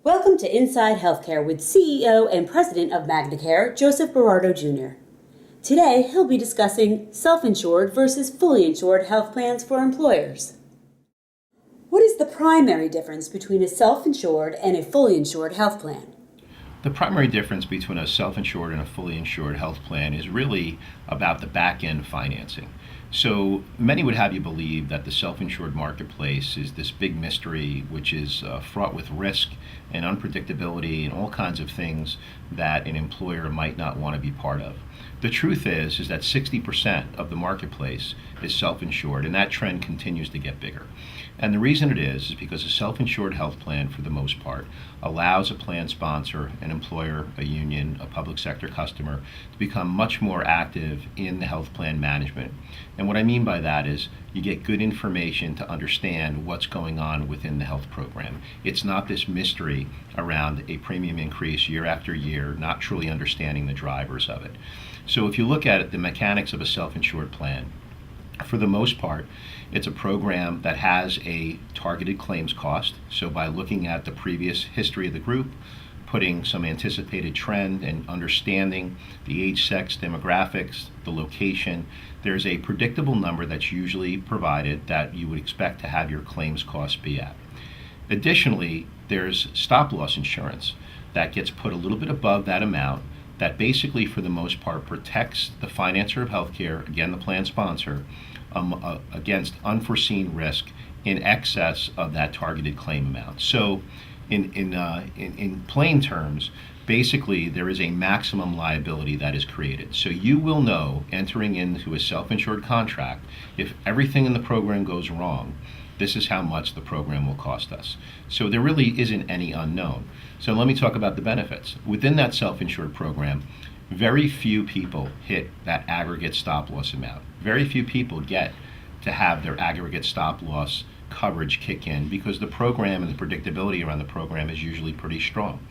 Welcome to Inside Healthcare with CEO and President of MagnaCare, Joseph Berardo Jr. Today, he'll be discussing self-insured versus fully insured health plans for employers. What is the primary difference between a self-insured and a fully insured health plan? The primary difference between a self-insured and a fully insured health plan is really about the back-end financing. So many would have you believe that the self-insured marketplace is this big mystery which is fraught with risk and unpredictability and all kinds of things that an employer might not want to be part of. The truth is that 60% of the marketplace is self-insured, and that trend continues to get bigger. And the reason it is because a self-insured health plan, for the most part, allows a plan sponsor, an employer, a union, a public sector customer to become much more active in the health plan management. And what I mean by that is you get good information to understand what's going on within the health program. It's not this mystery around a premium increase year after year, not truly understanding the drivers of it. So if you look at it, the mechanics of a self-insured plan, for the most part, it's a program that has a targeted claims cost. So by looking at the previous history of the group, putting some anticipated trend and understanding the age, sex, demographics, the location, there's a predictable number that's usually provided that you would expect to have your claims cost be at. Additionally, there's stop-loss insurance that gets put a little bit above that amount that basically, for the most part, protects the financer of healthcare, again, the plan sponsor, against unforeseen risk in excess of that targeted claim amount. So in plain terms, basically there is a maximum liability that is created. So you will know entering into a self-insured contract, if everything in the program goes wrong, this is how much the program will cost us. So there really isn't any unknown. So let me talk about the benefits. Within that self-insured program, very few people hit that aggregate stop-loss amount. Very few people get to have their aggregate stop-loss coverage kick in because the program and the predictability around the program is usually pretty strong.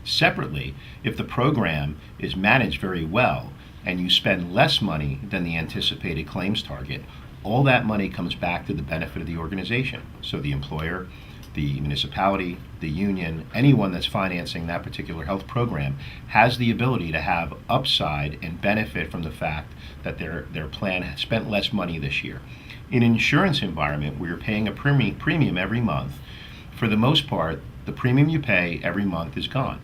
Separately, if the program is managed very well and you spend less money than the anticipated claims target, all that money comes back to the benefit of the organization. So the employer, the municipality, the union, anyone that's financing that particular health program has the ability to have upside and benefit from the fact that their plan has spent less money this year. In an insurance environment where you're paying a premium every month, for the most part, the premium you pay every month is gone.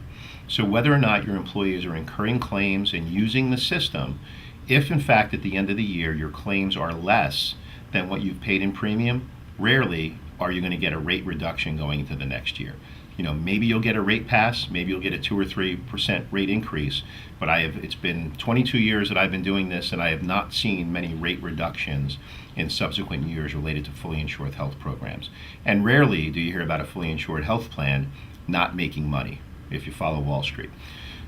So whether or not your employees are incurring claims and using the system, if in fact at the end of the year your claims are less than what you've paid in premium, rarely are you going to get a rate reduction going into the next year. Maybe you'll get a rate pass, maybe you'll get a 2 or 3% rate increase, but it's been 22 years that I've been doing this and I have not seen many rate reductions in subsequent years related to fully insured health programs. And rarely do you hear about a fully insured health plan not making money, if you follow Wall Street.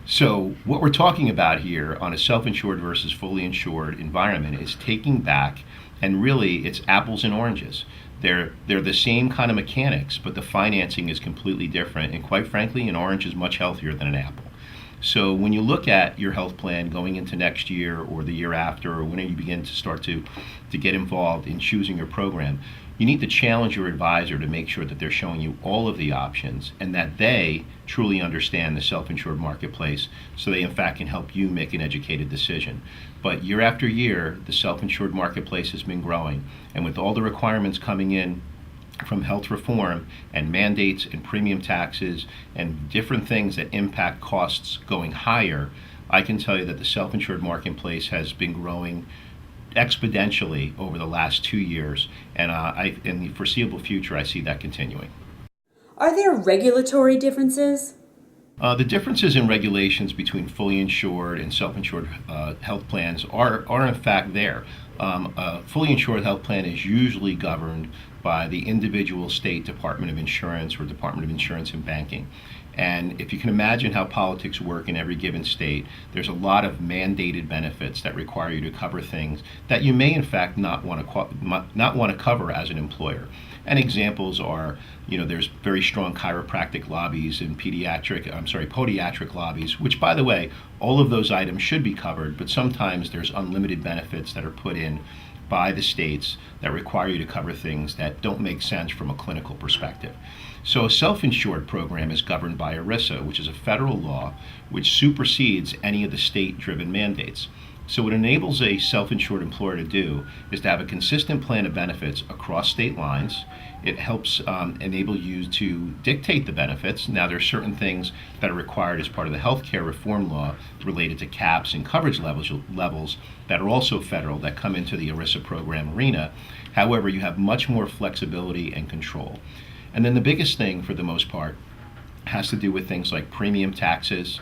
So what we're talking about here on a self-insured versus fully insured environment is taking back, and really it's apples and oranges. They're the same kind of mechanics, but the financing is completely different, and quite frankly, an orange is much healthier than an apple. So when you look at your health plan going into next year or the year after, or when you begin to start to get involved in choosing your program, you need to challenge your advisor to make sure that they're showing you all of the options and that they truly understand the self-insured marketplace so they in fact can help you make an educated decision. But year after year, the self-insured marketplace has been growing, and with all the requirements coming in from health reform and mandates and premium taxes and different things that impact costs going higher, I can tell you that the self-insured marketplace has been growing exponentially over the last 2 years, and in the foreseeable future I see that continuing. Are there regulatory differences? The differences in regulations between fully insured and self-insured health plans are in fact there. A fully insured health plan is usually governed by the individual state Department of Insurance or Department of Insurance and Banking. And if you can imagine how politics work in every given state, there's a lot of mandated benefits that require you to cover things that you may in fact not want to cover as an employer. And examples are, there's very strong chiropractic lobbies and podiatric lobbies, which by the way, all of those items should be covered, but sometimes there's unlimited benefits that are put in by the states that require you to cover things that don't make sense from a clinical perspective. So a self-insured program is governed by ERISA, which is a federal law which supersedes any of the state-driven mandates. So what enables a self-insured employer to do is to have a consistent plan of benefits across state lines. It helps enable you to dictate the benefits. Now, there are certain things that are required as part of the healthcare reform law related to caps and coverage levels that are also federal that come into the ERISA program arena. However, you have much more flexibility and control. And then the biggest thing, for the most part, has to do with things like premium taxes,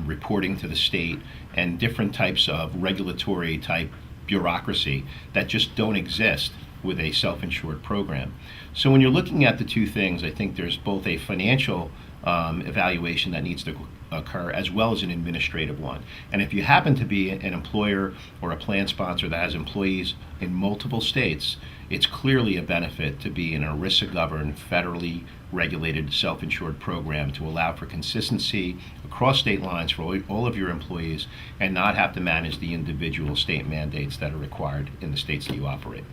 reporting to the state, and different types of regulatory type bureaucracy that just don't exist with a self-insured program. So when you're looking at the two things, I think there's both a financial evaluation that needs to occur as well as an administrative one. And if you happen to be an employer or a plan sponsor that has employees in multiple states, it's clearly a benefit to be an ERISA-governed, federally regulated self-insured program to allow for consistency across state lines for all of your employees and not have to manage the individual state mandates that are required in the states that you operate.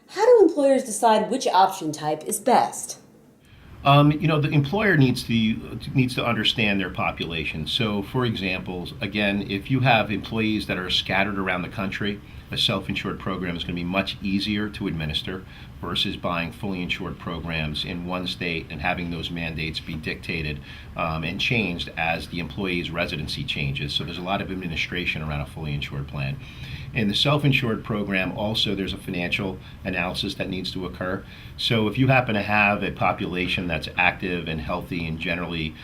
How do employers decide which option type is best? The employer needs to understand their population. So, for example, again, if you have employees that are scattered around the country, a self-insured program is going to be much easier to administer versus buying fully insured programs in one state and having those mandates be dictated and changed as the employee's residency changes. So there's a lot of administration around a fully insured plan. In the self-insured program, also there's a financial analysis that needs to occur. So if you happen to have a population that's active and healthy and generally,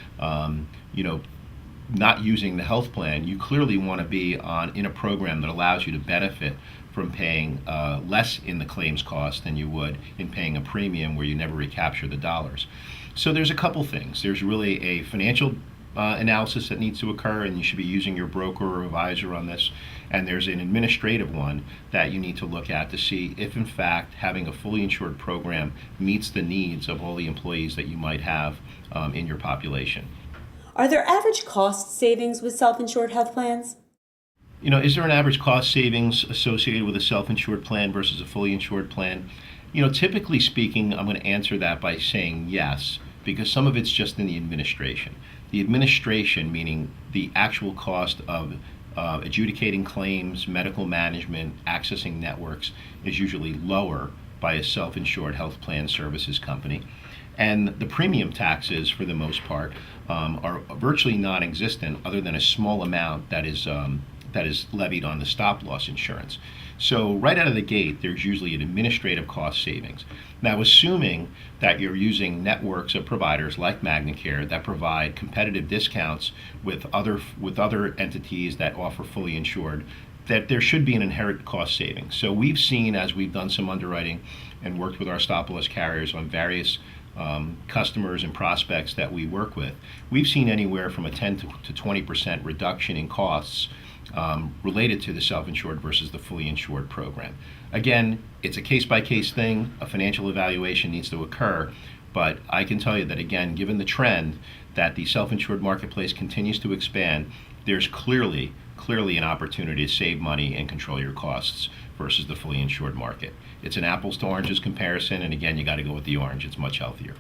not using the health plan, you clearly want to be in a program that allows you to benefit from paying less in the claims cost than you would in paying a premium where you never recapture the dollars. So there's a couple things. There's really a financial analysis that needs to occur, and you should be using your broker or advisor on this. And there's an administrative one that you need to look at to see if, in fact, having a fully insured program meets the needs of all the employees that you might have in your population. Are there average cost savings with self-insured health plans? Is there an average cost savings associated with a self-insured plan versus a fully insured plan? Typically speaking, I'm going to answer that by saying yes, because some of it's just in the administration. The administration, meaning the actual cost of adjudicating claims, medical management, accessing networks, is usually lower by a self-insured health plan services company. And the premium taxes, for the most part, are virtually non-existent, other than a small amount that is levied on the stop-loss insurance. So right out of the gate, there's usually an administrative cost savings. Now, assuming that you're using networks of providers like MagnaCare that provide competitive discounts with other entities that offer fully insured, that there should be an inherent cost savings. So we've seen, as we've done some underwriting and worked with our stop-loss carriers on various customers and prospects that we work with, we've seen anywhere from a 10 to 20% reduction in costs related to the self-insured versus the fully insured program. Again, it's a case-by-case thing. A financial evaluation needs to occur, but I can tell you that, again, given the trend that the self-insured marketplace continues to expand, there's clearly an opportunity to save money and control your costs versus the fully insured market. It's an apples to oranges comparison, and again, you got to go with the orange. It's much healthier.